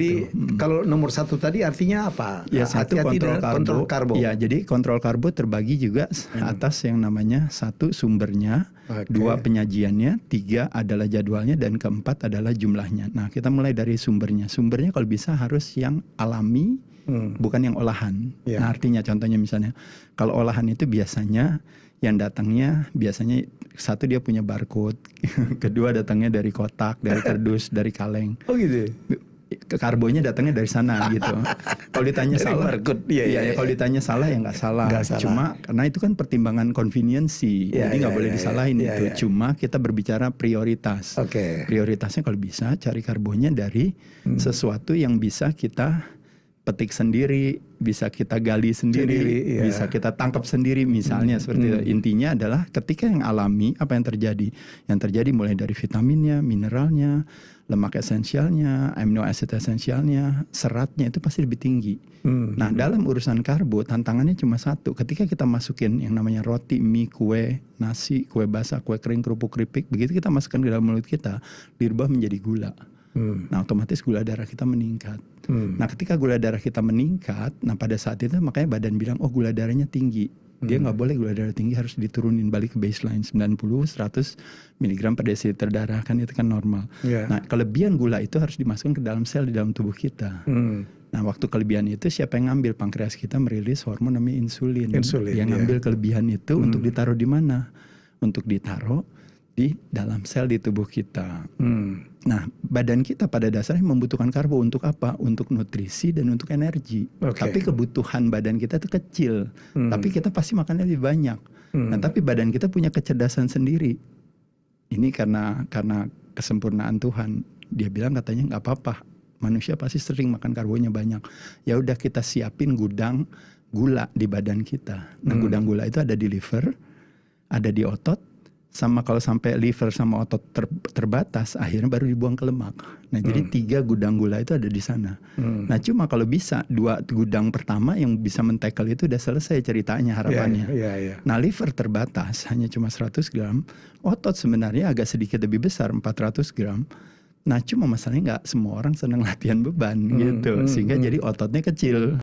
Jadi kalau nomor 1 tadi artinya apa? Ya, satu Hati-hati dengan kontrol karbo. Ya, jadi kontrol karbo terbagi juga atas yang namanya 1 sumbernya, 2 penyajiannya, 3 adalah jadwalnya, dan keempat adalah jumlahnya. Nah, kita mulai dari sumbernya. Sumbernya kalau bisa harus yang alami, bukan yang olahan. Nah, artinya contohnya misalnya, kalau olahan itu biasanya yang datangnya biasanya 1 dia punya barcode, kedua datangnya dari kotak, dari kardus, dari kaleng. Oh gitu. Karbonya datangnya dari sana gitu. Kalau ditanya Dari salah, barcode. kalau ditanya salah ya nggak salah. Cuma karena itu kan pertimbangan conveniency, jadi nggak boleh disalahin itu. Cuma kita berbicara prioritas. Prioritasnya kalau bisa cari karbonnya dari sesuatu yang bisa kita petik sendiri, bisa kita gali sendiri, bisa kita tangkap sendiri, misalnya seperti itu. Intinya adalah ketika yang alami, apa yang terjadi? Yang terjadi mulai dari vitaminnya, mineralnya, lemak esensialnya, amino acid esensialnya, seratnya itu pasti lebih tinggi. Nah, dalam urusan karbo tantangannya cuma 1. Ketika kita masukin yang namanya roti, mie, kue, nasi, kue basah, kue kering, kerupuk, keripik, begitu kita masukkan ke dalam mulut kita, dirubah menjadi gula. Nah, otomatis gula darah kita meningkat. Nah, ketika gula darah kita meningkat, nah pada saat itu makanya badan bilang, oh gula darahnya tinggi. Dia nggak boleh gula darah tinggi, harus diturunin balik ke baseline 90-100 mg per desiliter darah, kan itu kan normal. Nah, kelebihan gula itu harus dimasukkan ke dalam sel di dalam tubuh kita. Nah, waktu kelebihan itu siapa yang ngambil? Pankreas kita merilis hormon namanya insulin. Dia ngambil kelebihan itu untuk ditaruh di mana? Untuk ditaruh di dalam sel di tubuh kita. Nah, badan kita pada dasarnya membutuhkan karbo untuk apa? Untuk nutrisi dan untuk energi. Tapi kebutuhan badan kita itu kecil. Tapi kita pasti makannya lebih banyak. Nah, tapi badan kita punya kecerdasan sendiri. Ini karena kesempurnaan Tuhan. Dia bilang katanya nggak apa-apa. Manusia pasti sering makan karbonya banyak. Ya udah kita siapin gudang gula di badan kita. Nah, gudang gula itu ada di liver, ada di otot. Sama kalau sampai liver sama otot terbatas, akhirnya baru dibuang ke lemak. Nah, jadi 3 gudang gula itu ada di sana. Nah, cuma kalau bisa 2 gudang pertama yang bisa men-tackle itu udah selesai ceritanya, harapannya. Nah, liver terbatas, hanya cuma 100 gram. Otot sebenarnya agak sedikit lebih besar, 400 gram. Nah, cuma masalahnya nggak semua orang senang latihan beban gitu. Sehingga jadi ototnya kecil.